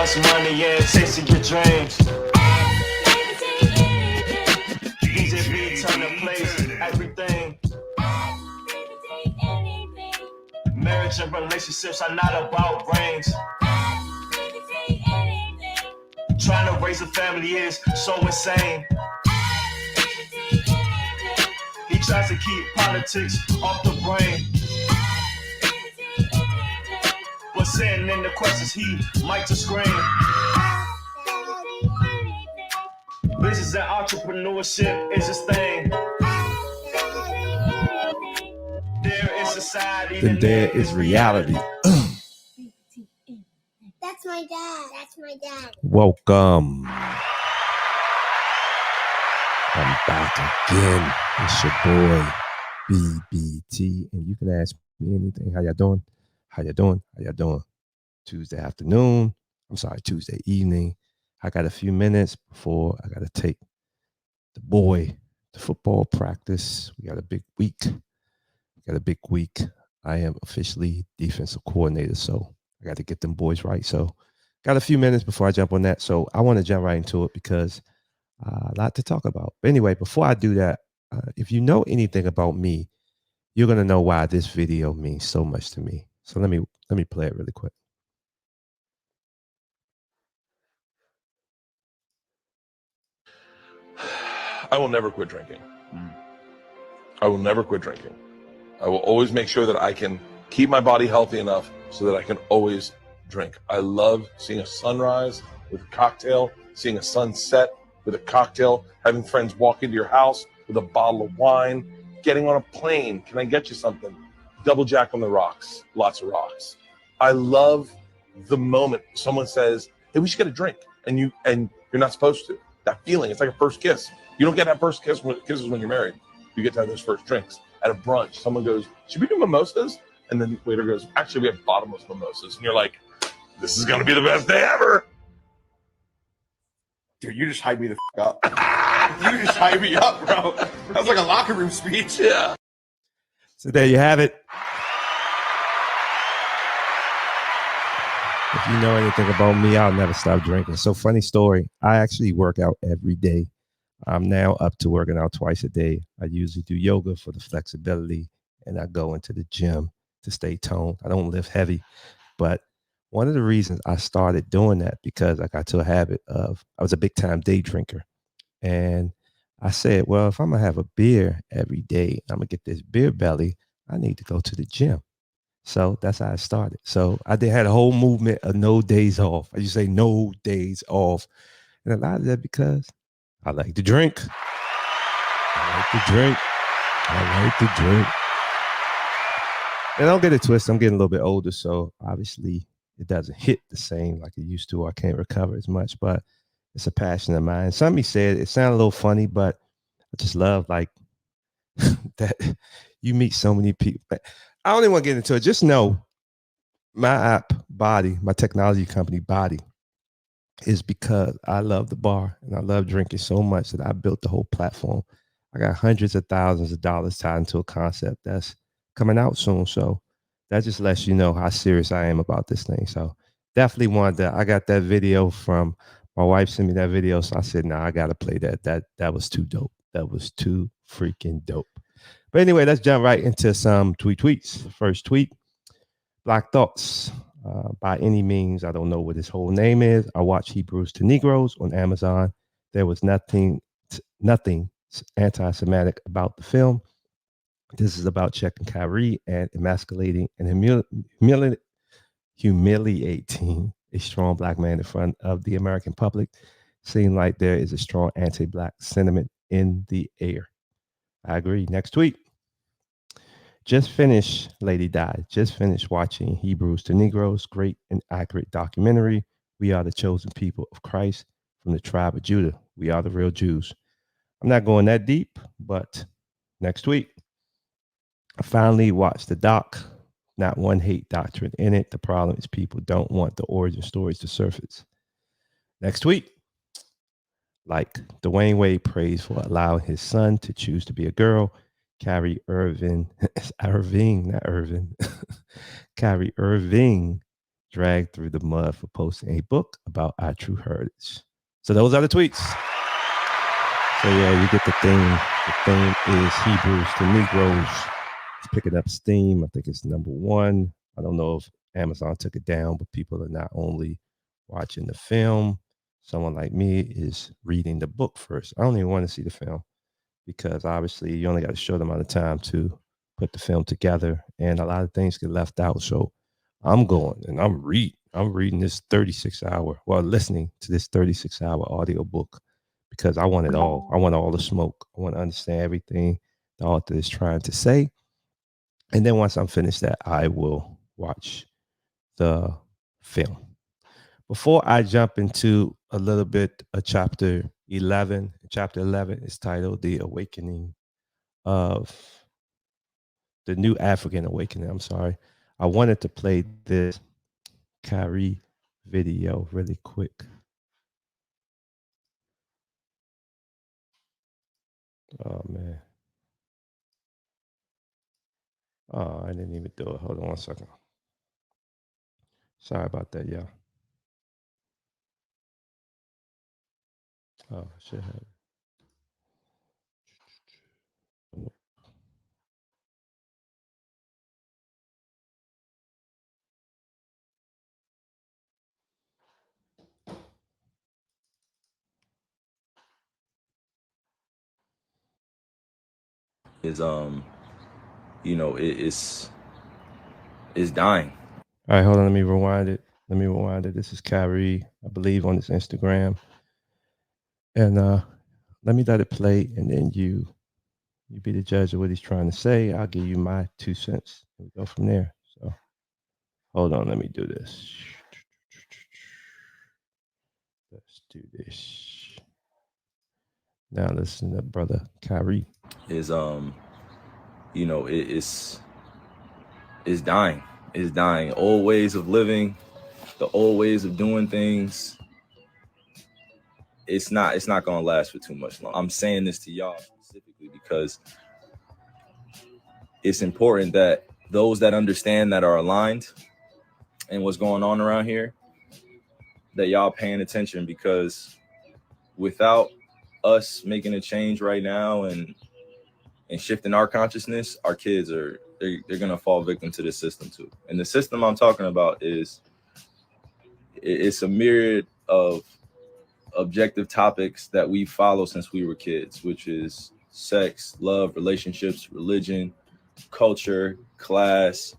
house money and chasing your dreams. DJ B turn the place, everything. Marriage and relationships are not about rings. Trying to raise a family is so insane. He tries to keep politics off the brain. But sitting in the questions, he might just scream. Business and entrepreneurship is his thing. There is society, then there is reality. That's my dad. That's my dad. Welcome. I'm back again. It's your boy, BBT. And you can ask me anything. How y'all doing? How y'all doing? How y'all doing? Tuesday afternoon. I'm sorry, Tuesday evening. I got a few minutes before I got to take the boy to football practice. We got a big week. I am officially defensive coordinator, so I got to get them boys right. So got a few minutes before I jump on that. So I want to jump right into it because a lot to talk about. But anyway, before I do that, if you know anything about me, you're going to know why this video means so much to me. So let me play it really quick. I will never quit drinking. I will never quit drinking. I will always make sure that I can keep my body healthy enough so that I can always drink. I love seeing a sunrise with a cocktail, seeing a sunset with a cocktail, having friends walk into your house with a bottle of wine, getting on a plane. Can I get you something? Double Jack on the rocks, lots of rocks. I love the moment someone says, hey, we should get a drink. And you're not supposed to. That feeling, it's like a first kiss. You don't get that first kiss kisses when you're married. You get to have those first drinks. At a brunch, someone goes, should we do mimosas? And then the waiter goes, actually, we have bottomless mimosas. And you're like, this is going to be the best day ever. Dude, you just hyped me the up. You just hyped me up, bro. That was like a locker room speech. Yeah. So there you have it. If you know anything about me, I'll never stop drinking. So funny story. I actually work out every day. I'm now up to working out twice a day. I usually do yoga for the flexibility, and I go into the gym to stay toned. I don't lift heavy, but one of the reasons I started doing that because I got to a habit of, I was a big time day drinker. And I said, well, if I'm going to have a beer every day, I'm going to get this beer belly, I need to go to the gym. So that's how I started. So I had a whole movement of no days off. I used to say no days off. And a lot of that because I like to drink. And don't get it twisted. I'm getting a little bit older, so obviously it doesn't hit the same like it used to. I can't recover as much, but it's a passion of mine. Somebody said it sounded a little funny, but I just love like that you meet so many people. I don't even want to get into it. Just know my app Body, my technology company Body, is because I love the bar and I love drinking so much that I built the whole platform. I got hundreds of thousands of dollars tied into a concept that's coming out soon. So that just lets you know how serious I am about this thing. So definitely wanted that. I got that video from my wife sent me that video. So I said, nah, I got to play that. That was too dope. That was too freaking dope. But anyway, let's jump right into some tweets. First tweet, Black Thoughts. By any means, I don't know what his whole name is. I watched Hebrews to Negroes on Amazon. There was nothing anti-Semitic about the film. This is about checking Kyrie and emasculating and humiliating a strong black man in front of the American public. Seems like there is a strong anti-black sentiment in the air. I agree. Next tweet. Just finished, Lady Di. Just finished watching Hebrews to Negroes. Great and accurate documentary. We are the chosen people of Christ from the tribe of Judah. We are the real Jews. I'm not going that deep, but next week, I finally watched the doc. Not one hate doctrine in it. The problem is people don't want the origin stories to surface. Next week, like Dwayne Wade prays for allowing his son to choose to be a girl. Kyrie Irving, Kyrie Irving dragged through the mud for posting a book about our true heritage. So those are the tweets. So yeah, you get the theme. The theme is Hebrews to Negroes. It's picking up steam. I think it's #1. I don't know if Amazon took it down, but people are not only watching the film. Someone like me is reading the book first. I don't even want to see the film because obviously you only got a short amount of time to put the film together, and a lot of things get left out. So I'm going and I'm reading this 36-hour, well, listening to this 36-hour audio book because I want it all. I want all the smoke. I want to understand everything the author is trying to say. And then once I'm finished that, I will watch the film. Before I jump into a little bit of chapter 11, chapter 11 is titled The Awakening of the New African Awakening. I'm sorry. I wanted to play this Kyrie video really quick. Oh, man. Oh, I didn't even do it. Hold on 1 second. Sorry about that, y'all. Oh, I should have it. Is it's dying. All right, hold on. Let me rewind it. This is Kyrie, I believe, on his Instagram. And let me let it play, and then you be the judge of what he's trying to say. I'll give you my 2 cents. We go from there. So hold on, let me do this. Let's do this. Now listen to brother Kyrie. Is it's dying. It's dying. Old ways of living, the old ways of doing things. It's not gonna last for too much long. I'm saying this to y'all specifically because it's important that those that understand that are aligned and what's going on around here, that y'all paying attention, because without us making a change right now and shifting our consciousness, our kids they're gonna fall victim to this system too. And the system I'm talking about it's a myriad of objective topics that we follow since we were kids, which is sex, love, relationships, religion, culture, class,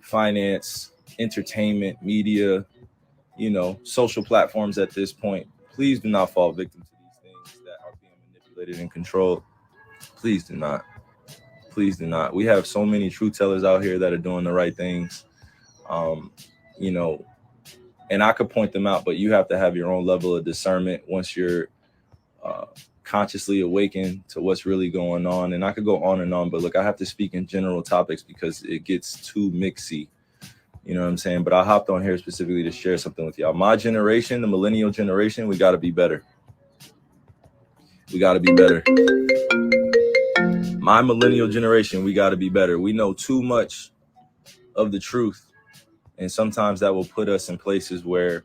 finance, entertainment, media, social platforms at this point. Please do not fall victim to these things that are being manipulated and controlled. Please do not. Please do not. We have so many truth tellers out here that are doing the right things. And I could point them out, but you have to have your own level of discernment once you're consciously awakened to what's really going on. And I could go on and on, but look, I have to speak in general topics because it gets too mixy. You know what I'm saying? But I hopped on here specifically to share something with y'all. My generation, the millennial generation, we got to be better. We got to be better. My millennial generation, we got to be better. We know too much of the truth. And sometimes that will put us in places where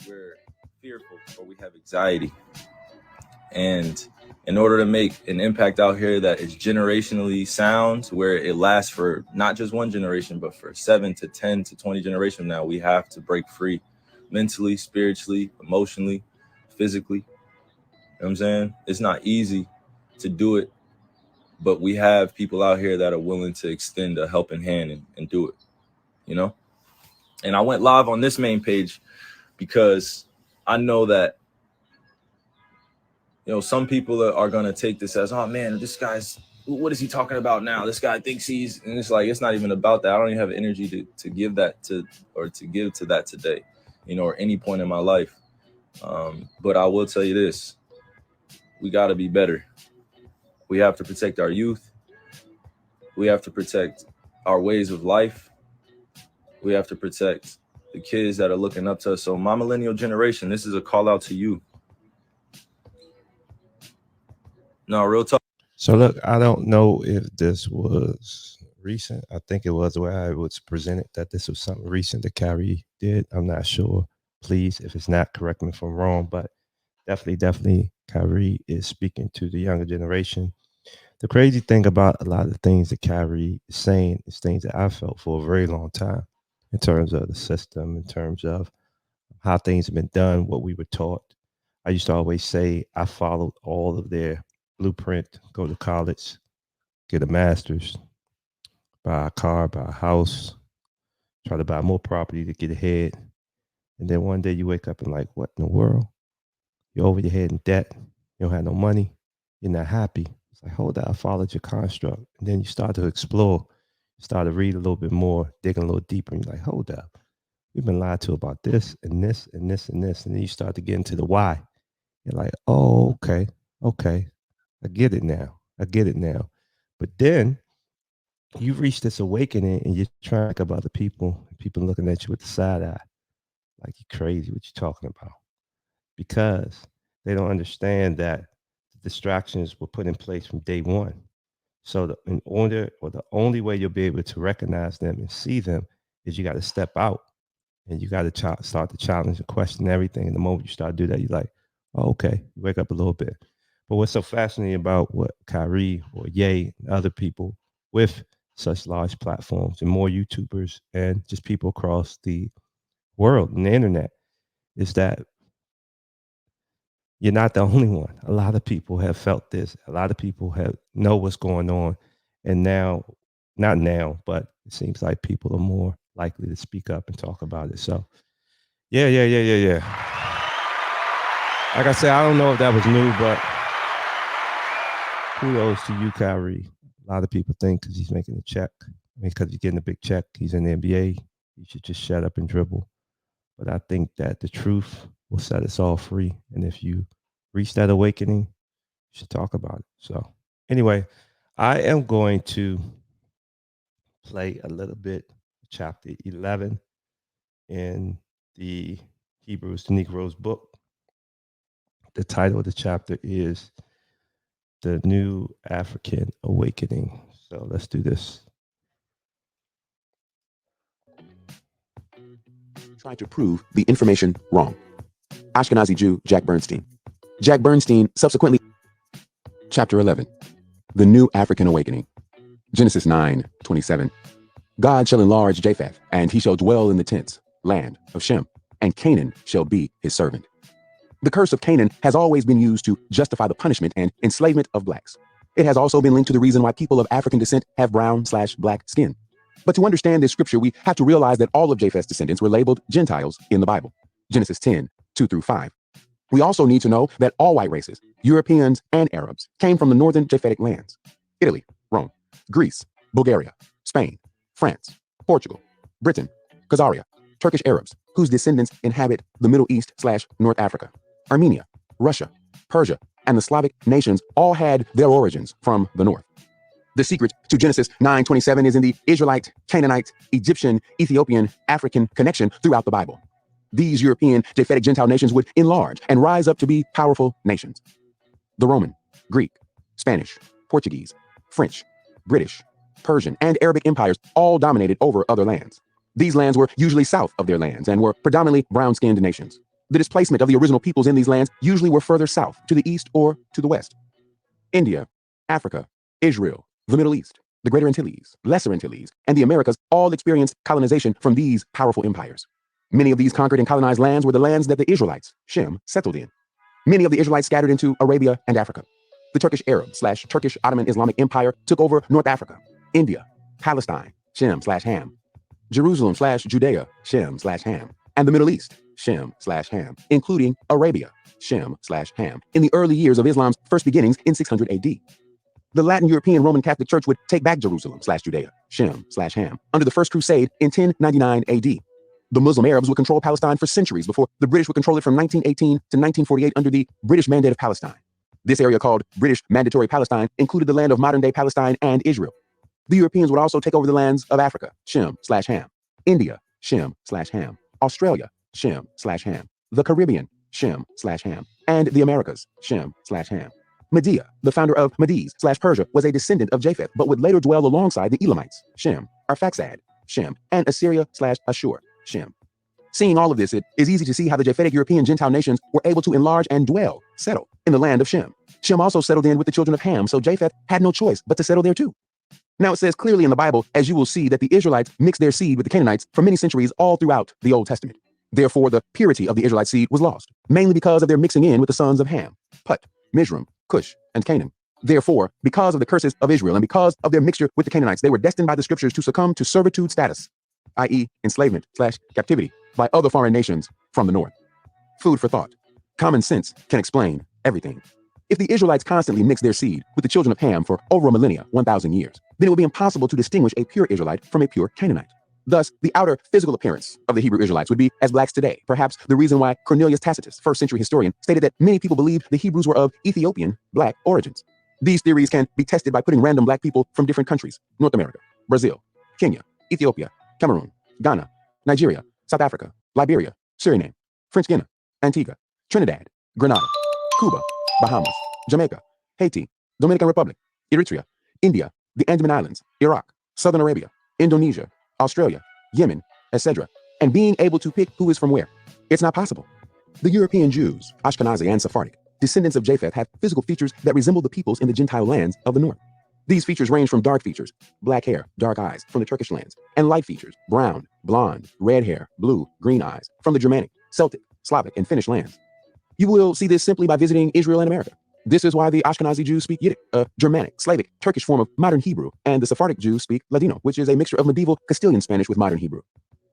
we're fearful or we have anxiety. And in order to make an impact out here that is generationally sound, where it lasts for not just one generation, but for 7 to 10 to 20 generations now, we have to break free mentally, spiritually, emotionally, physically. You know what I'm saying? It's not easy to do it, but we have people out here that are willing to extend a helping hand and do it, And I went live on this main page because I know that, some people are going to take this as, oh man, this guy's, what is he talking about now? This guy thinks he's, and it's like, it's not even about that. I don't even have energy to give that to give to that today, or any point in my life. But I will tell you this, we got to be better. We have to protect our youth. We have to protect our ways of life. We have to protect the kids that are looking up to us. So my millennial generation, this is a call out to you. No, real talk. So look, I don't know if this was recent. I think it was the way I was presented that this was something recent that Kyrie did. I'm not sure. Please, if it's not, correct me if I'm wrong, but definitely Kyrie is speaking to the younger generation. The crazy thing about a lot of the things that Kyrie is saying is things that I felt for a very long time in terms of the system, in terms of how things have been done, what we were taught. I used to always say I followed all of their blueprint, go to college, get a master's, buy a car, buy a house, try to buy more property to get ahead. And then one day you wake up and like, what in the world? You're over your head in debt. You don't have no money. You're not happy. It's like, hold up, I followed your construct. And then you start to explore, you start to read a little bit more, digging a little deeper. And you're like, hold up, we've been lied to about this and this and this and this. And then you start to get into the why. You're like, oh, okay. I get it now. But then you reach this awakening and you're trying to think about the people looking at you with the side eye. Like you're crazy, what you talking about? Because they don't understand that the distractions were put in place from day one. So the only way you'll be able to recognize them and see them is you got to step out and you got to start to challenge and question everything. And the moment you start to do that, you're like, oh, okay, you wake up a little bit. But what's so fascinating about what Kyrie or Ye and other people with such large platforms and more YouTubers and just people across the world and the internet is that you're not the only one. A lot of people have felt this. A lot of people know what's going on. And now, not now, but it seems like people are more likely to speak up and talk about it. So yeah. Like I said, I don't know if that was new, but kudos to you, Kyrie. A lot of people think because he's making a check, because he's getting a big check, he's in the NBA, he should just shut up and dribble. But I think that the truth will set us all free. And if you reach that awakening, you should talk about it. So anyway, I am going to play a little bit chapter 11 in the Hebrews to Negroes book. The title of the chapter is The New African Awakening. So let's do this. Tried to prove the information wrong. Ashkenazi Jew Jack Bernstein. Jack Bernstein subsequently. Chapter 11. The New African Awakening. Genesis 9:27. God shall enlarge Japheth, and he shall dwell in the tents, land of Shem, and Canaan shall be his servant. The curse of Canaan has always been used to justify the punishment and enslavement of blacks. It has also been linked to the reason why people of African descent have brown/black skin. But to understand this scripture, we have to realize that all of Japheth's descendants were labeled Gentiles in the Bible. Genesis 10:2-5. We also need to know that all white races, Europeans and Arabs, came from the northern Japhetic lands: Italy, Rome, Greece, Bulgaria, Spain, France, Portugal, Britain, Khazaria, Turkish Arabs, whose descendants inhabit the Middle East/North Africa, Armenia, Russia, Persia, and the Slavic nations all had their origins from the north. The secret to Genesis 9:27 is in the Israelite, Canaanite, Egyptian, Ethiopian, African connection throughout the Bible. These European, Japhetic Gentile nations would enlarge and rise up to be powerful nations. The Roman, Greek, Spanish, Portuguese, French, British, Persian, and Arabic empires all dominated over other lands. These lands were usually south of their lands and were predominantly brown-skinned nations. The displacement of the original peoples in these lands usually were further south, to the east or to the west. India, Africa, Israel, the Middle East, the Greater Antilles, Lesser Antilles, and the Americas all experienced colonization from these powerful empires. Many of these conquered and colonized lands were the lands that the Israelites, Shem, settled in. Many of the Israelites scattered into Arabia and Africa. The Turkish Arab/Turkish Ottoman Islamic Empire took over North Africa, India, Palestine, Shem/Ham, Jerusalem/Judea, Shem/Ham, and the Middle East, Shem/Ham, including Arabia, Shem/Ham, in the early years of Islam's first beginnings in 600 AD. The Latin European Roman Catholic Church would take back Jerusalem/Judea, Shem/Ham, under the First Crusade in 1099 AD. The Muslim Arabs would control Palestine for centuries before the British would control it from 1918 to 1948 under the British Mandate of Palestine. This area, called British Mandatory Palestine, included the land of modern-day Palestine and Israel. The Europeans would also take over the lands of Africa, Shem/Ham, India, Shem/Ham, Australia, Shem/Ham, the Caribbean, Shem/Ham, and the Americas, Shem/Ham. Medea, the founder of Medes/Persia, was a descendant of Japheth, but would later dwell alongside the Elamites, Shem, Arphaxad, Shem, and Assyria/Ashur, Shem. Seeing all of this, it is easy to see how the Japhetic European Gentile nations were able to enlarge and settle in the land of Shem. Shem also settled in with the children of Ham, so Japheth had no choice but to settle there too. Now it says clearly in the Bible, as you will see, that the Israelites mixed their seed with the Canaanites for many centuries all throughout the Old Testament. Therefore, the purity of the Israelite seed was lost, mainly because of their mixing in with the sons of Ham, Put, Mizraim, Cush, and Canaan. Therefore, because of the curses of Israel and because of their mixture with the Canaanites, they were destined by the scriptures to succumb to servitude status, i.e. enslavement/captivity by other foreign nations from the north. Food for thought. Common sense can explain everything. If the Israelites constantly mixed their seed with the children of Ham for over a millennia, 1,000 years, then it would be impossible to distinguish a pure Israelite from a pure Canaanite. Thus, the outer physical appearance of the Hebrew Israelites would be as blacks today. Perhaps the reason why Cornelius Tacitus, first century historian, stated that many people believed the Hebrews were of Ethiopian black origins. These theories can be tested by putting random black people from different countries: North America, Brazil, Kenya, Ethiopia, Cameroon, Ghana, Nigeria, South Africa, Liberia, Suriname, French Guiana, Antigua, Trinidad, Grenada, Cuba, Bahamas, Jamaica, Haiti, Dominican Republic, Eritrea, India, the Andaman Islands, Iraq, Southern Arabia, Indonesia, Australia, Yemen, etc., and being able to pick who is from where. It's not possible. The European Jews, Ashkenazi and Sephardic, descendants of Japheth, have physical features that resemble the peoples in the Gentile lands of the north. These features range from dark features, black hair, dark eyes, from the Turkish lands, and light features, brown, blonde, red hair, blue, green eyes, from the Germanic, Celtic, Slavic, and Finnish lands. You will see this simply by visiting Israel and America. This is why the Ashkenazi Jews speak Yiddish, a Germanic, Slavic, Turkish form of modern Hebrew, and the Sephardic Jews speak Ladino, which is a mixture of medieval Castilian Spanish with modern Hebrew.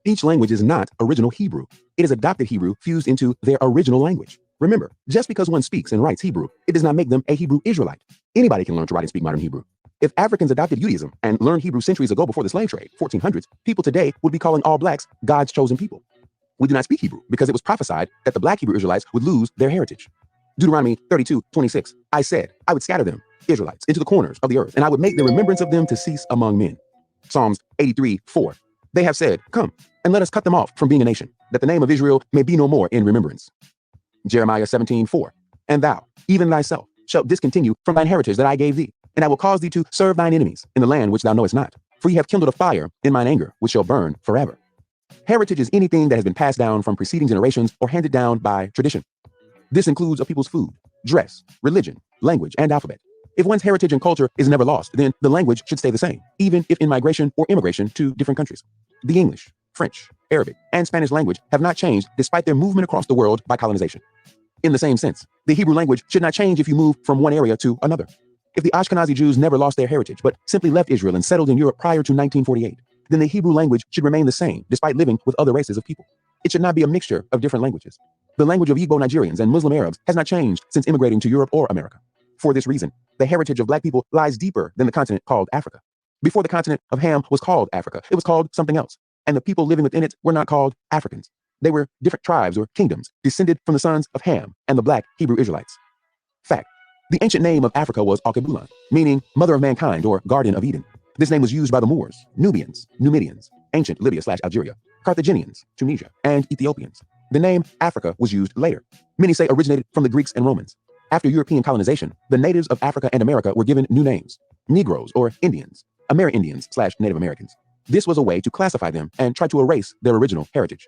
Each language is not original Hebrew. It is adopted Hebrew fused into their original language. Remember, just because one speaks and writes Hebrew, it does not make them a Hebrew Israelite. Anybody can learn to write and speak modern Hebrew. If Africans adopted Judaism and learned Hebrew centuries ago before the slave trade, 1400s, people today would be calling all blacks God's chosen people. We do not speak Hebrew because it was prophesied that the black Hebrew Israelites would lose their heritage. Deuteronomy 32:26. I said, I would scatter them, Israelites, into the corners of the earth, and I would make the remembrance of them to cease among men. Psalms 83:4. They have said, come, and let us cut them off from being a nation, that the name of Israel may be no more in remembrance. Jeremiah 17:4. And thou, even thyself, shalt discontinue from thine heritage that I gave thee, and I will cause thee to serve thine enemies in the land which thou knowest not. For ye have kindled a fire in mine anger, which shall burn forever. Heritage is anything that has been passed down from preceding generations or handed down by tradition. This includes a people's food, dress, religion, language, and alphabet. If one's heritage and culture is never lost, then the language should stay the same, even if in migration or immigration to different countries. The English, French, Arabic, and Spanish language have not changed despite their movement across the world by colonization. In the same sense, the Hebrew language should not change if you move from one area to another. If the Ashkenazi Jews never lost their heritage, but simply left Israel and settled in Europe prior to 1948, then the Hebrew language should remain the same despite living with other races of people. It should not be a mixture of different languages. The language of Igbo Nigerians and Muslim Arabs has not changed since immigrating to Europe or America. For this reason, the heritage of black people lies deeper than the continent called Africa. Before the continent of Ham was called Africa, it was called something else, and the people living within it were not called Africans. They were different tribes or kingdoms descended from the sons of Ham and the black Hebrew Israelites. Fact: the ancient name of Africa was Alkebulan, meaning mother of mankind or Garden of Eden. This name was used by the Moors, Nubians, Numidians, ancient Libya/Algeria, Carthaginians, Tunisia, and Ethiopians. The name Africa was used later. Many say originated from the Greeks and Romans. After European colonization, the natives of Africa and America were given new names: Negroes or Indians, Amerindians/Native Americans. This was a way to classify them and try to erase their original heritage.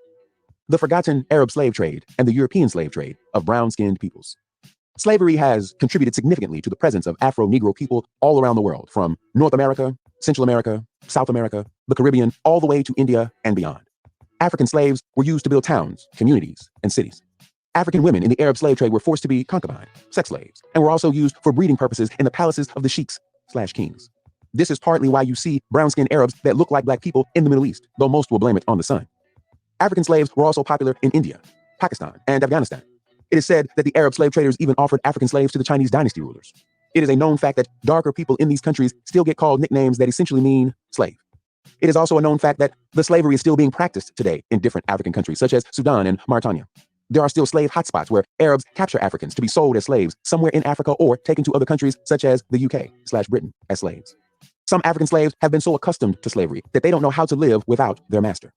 The forgotten Arab slave trade and the European slave trade of brown-skinned peoples. Slavery has contributed significantly to the presence of Afro-Negro people all around the world, from North America, Central America, South America, the Caribbean, all the way to India and beyond. African slaves were used to build towns, communities, and cities. African women in the Arab slave trade were forced to be concubine, sex slaves, and were also used for breeding purposes in the palaces of the sheiks/kings. This is partly why you see brown-skinned Arabs that look like black people in the Middle East, though most will blame it on the sun. African slaves were also popular in India, Pakistan, and Afghanistan. It is said that the Arab slave traders even offered African slaves to the Chinese dynasty rulers. It is a known fact that darker people in these countries still get called nicknames that essentially mean slave. It is also a known fact that the slavery is still being practiced today in different African countries, such as Sudan and Mauritania. There are still slave hotspots where Arabs capture Africans to be sold as slaves somewhere in Africa or taken to other countries, such as the UK/Britain, as slaves. Some African slaves have been so accustomed to slavery that they don't know how to live without their master.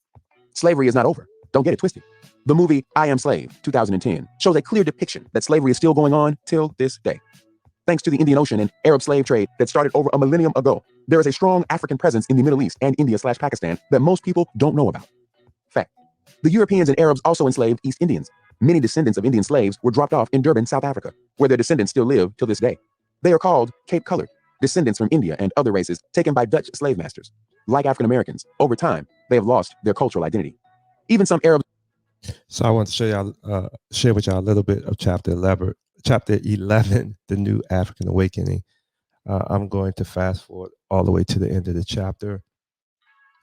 Slavery is not over. Don't get it twisted. The movie I Am Slave, 2010, shows a clear depiction that slavery is still going on till this day. Thanks to the Indian Ocean and Arab slave trade that started over a millennium ago, there is a strong African presence in the Middle East and India/Pakistan that most people don't know about. Fact. The Europeans and Arabs also enslaved East Indians. Many descendants of Indian slaves were dropped off in Durban, South Africa, where their descendants still live till this day. They are called Cape Colored, descendants from India and other races taken by Dutch slave masters. Like African Americans, over time, they have lost their cultural identity. Even some Arabs. So I want to show y'all, share with y'all a little bit of chapter 11, the New African Awakening. I'm going to fast forward all the way to the end of the chapter.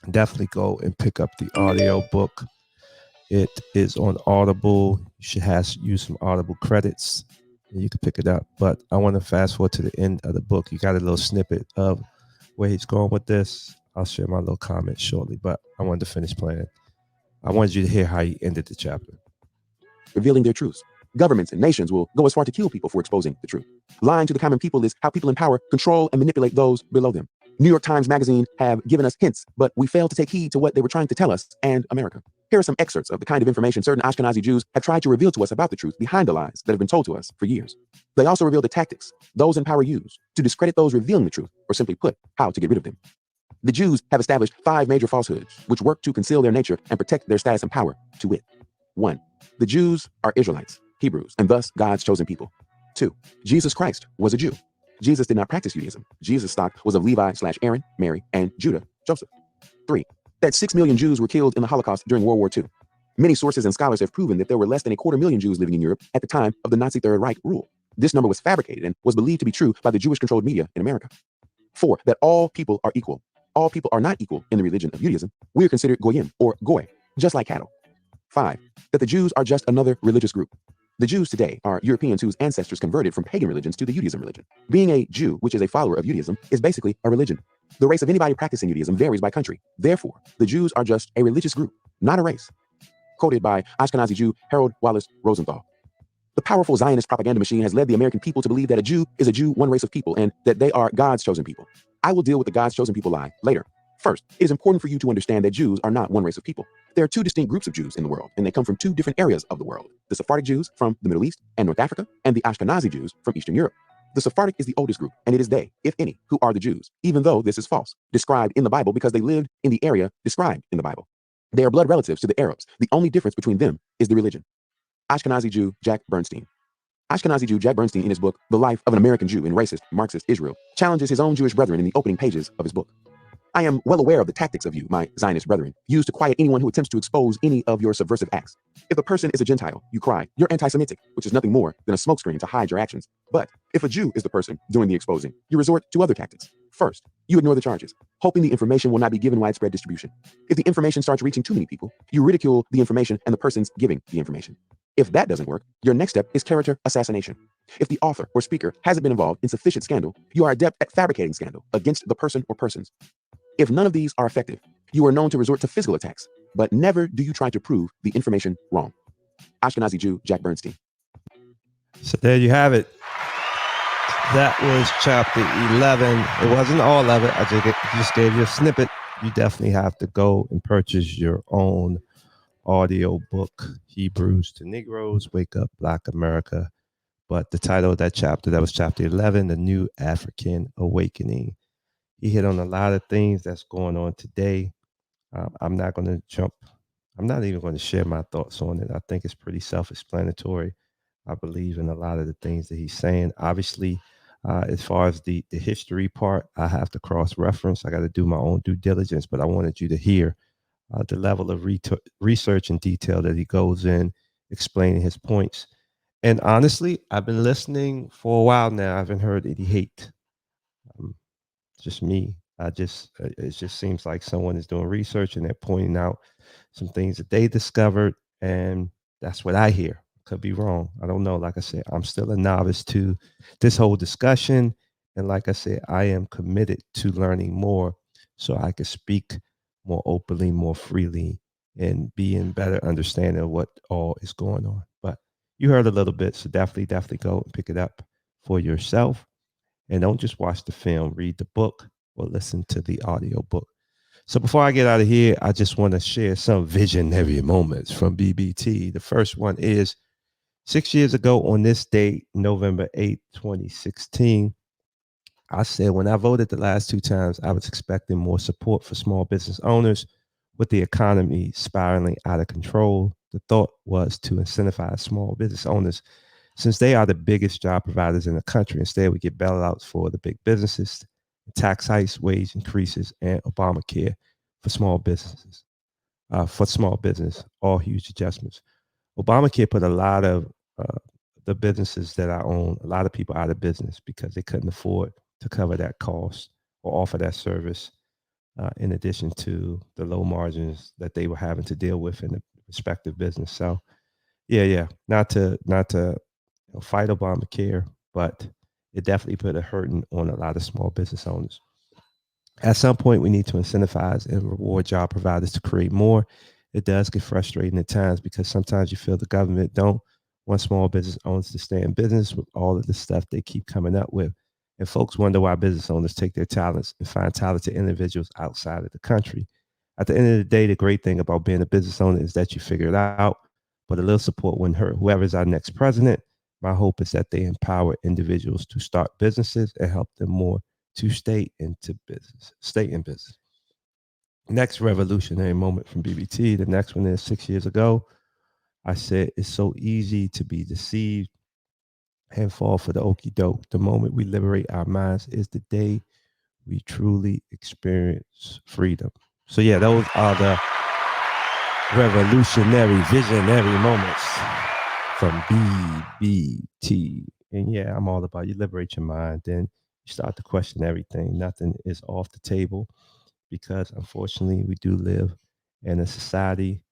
Definitely go and pick up the audio book. It is on Audible. You should use some Audible credits and you can pick it up. But I want to fast forward to the end of the book. You got a little snippet of where he's going with this. I'll share my little comments shortly, but I wanted to finish playing. I wanted you to hear how he ended the chapter. Revealing their truths. Governments and nations will go as far to kill people for exposing the truth. Lying to the common people is how people in power control and manipulate those below them. New York Times Magazine have given us hints, but we failed to take heed to what they were trying to tell us and America. Here are some excerpts of the kind of information certain Ashkenazi Jews have tried to reveal to us about the truth behind the lies that have been told to us for years. They also reveal the tactics those in power use to discredit those revealing the truth, or simply put, how to get rid of them. The Jews have established 5 major falsehoods, which work to conceal their nature and protect their status and power, to wit. 1. The Jews are Israelites, Hebrews, and thus God's chosen people. 2. Jesus Christ was a Jew. Jesus did not practice Judaism. Jesus' stock was of Levi/Aaron, Mary, and Judah, Joseph. 3. That 6 million Jews were killed in the Holocaust during World War II. Many sources and scholars have proven that there were less than 250,000 Jews living in Europe at the time of the Nazi Third Reich rule. This number was fabricated and was believed to be true by the Jewish-controlled media in America. 4. That all people are equal. All people are not equal in the religion of Judaism. We are considered goyim, or goy, just like cattle. 5. That the Jews are just another religious group. The Jews today are Europeans whose ancestors converted from pagan religions to the Judaism religion. Being a Jew, which is a follower of Judaism, is basically a religion. The race of anybody practicing Judaism varies by country. Therefore, the Jews are just a religious group, not a race. Quoted by Ashkenazi Jew Harold Wallace Rosenthal. The powerful Zionist propaganda machine has led the American people to believe that a Jew is a Jew, one race of people, and that they are God's chosen people. I will deal with the God's chosen people lie later. First, it is important for you to understand that Jews are not one race of people. There are 2 distinct groups of Jews in the world, and they come from 2 different areas of the world. The Sephardic Jews from the Middle East and North Africa, and the Ashkenazi Jews from Eastern Europe. The Sephardic is the oldest group, and it is they, if any, who are the Jews, even though this is false, described in the Bible because they lived in the area described in the Bible. They are blood relatives to the Arabs. The only difference between them is the religion. Ashkenazi Jew Jack Bernstein. Ashkenazi Jew Jack Bernstein, in his book, The Life of an American Jew in Racist, Marxist Israel, challenges his own Jewish brethren in the opening pages of his book. I am well aware of the tactics of you, my Zionist brethren, used to quiet anyone who attempts to expose any of your subversive acts. If a person is a Gentile, you cry, you're anti-Semitic, which is nothing more than a smokescreen to hide your actions. But if a Jew is the person doing the exposing, you resort to other tactics. First, you ignore the charges, hoping the information will not be given widespread distribution. If the information starts reaching too many people, you ridicule the information and the persons giving the information. If that doesn't work, your next step is character assassination. If the author or speaker hasn't been involved in sufficient scandal, you are adept at fabricating scandal against the person or persons. If none of these are effective, you are known to resort to physical attacks, but never do you try to prove the information wrong. Ashkenazi Jew Jack Bernstein. So there you have it. That was chapter 11. It wasn't all of it. I just gave you a snippet. You definitely have to go and purchase your own audio book, Hebrews to Negroes, Wake Up Black America. But the title of that chapter, that was chapter 11, The New African Awakening. He hit on a lot of things that's going on today. I'm not going to jump. I'm not even going to share my thoughts on it. I think it's pretty self-explanatory. I believe in a lot of the things that he's saying. Obviously, as far as the history part, I have to cross-reference. I got to do my own due diligence, but I wanted you to hear the level of research and detail that he goes in, explaining his points. And honestly, I've been listening for a while now. I haven't heard any hate. Just me. It just seems like someone is doing research and they're pointing out some things that they discovered, and that's what I hear. Could be wrong. I don't know. Like I said, I'm still a novice to this whole discussion. And like I said, I am committed to learning more so I can speak more openly, more freely, and be in better understanding of what all is going on. But you heard a little bit, so definitely go and pick it up for yourself. And don't just watch the film, read the book or listen to the audio book. So before I get out of here, I just want to share some visionary moments from BBT. The first one is 6 years ago on this date, November 8th, 2016, I said when I voted the last 2 times, I was expecting more support for small business owners. With the economy spiraling out of control, the thought was to incentivize small business owners since they are the biggest job providers in the country. Instead, we get bailouts for the big businesses, tax hikes, wage increases, and Obamacare for small businesses. For small business, all huge adjustments. Obamacare put a lot of the businesses that I own, a lot of people out of business because they couldn't afford to cover that cost or offer that service. In addition to the low margins that they were having to deal with in the respective business. So, yeah, not to fight Obamacare, but it definitely put a hurting on a lot of small business owners. At some point, we need to incentivize and reward job providers to create more. It does get frustrating at times because sometimes you feel the government don't want small business owners to stay in business with all of the stuff they keep coming up with. And folks wonder why business owners take their talents and find talented individuals outside of the country. At the end of the day, the great thing about being a business owner is that you figure it out, but a little support wouldn't hurt. Whoever's our next president, my hope is that they empower individuals to start businesses and help them more to stay in business. Next revolutionary moment from BBT. The next one is 6 years ago. I said, it's so easy to be deceived and fall for the okie doke. The moment we liberate our minds is the day we truly experience freedom. So, yeah, those are the revolutionary, visionary moments from BBT. And yeah, I'm all about you liberate your mind. Then you start to question everything. Nothing is off the table because unfortunately, we do live in a society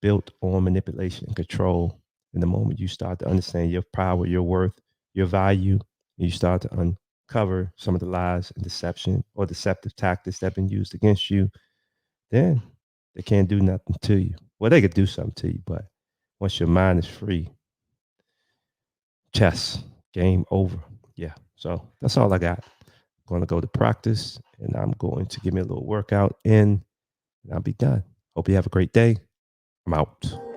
built on manipulation and control. And the moment you start to understand your power, your worth, your value, and you start to uncover some of the lies and deception or deceptive tactics that have been used against you, then they can't do nothing to you. Well, they could do something to you, but once your mind is free, chess, game over. Yeah. So that's all I got. I'm going to go to practice and I'm going to give me a little workout and I'll be done. Hope you have a great day. I'm out.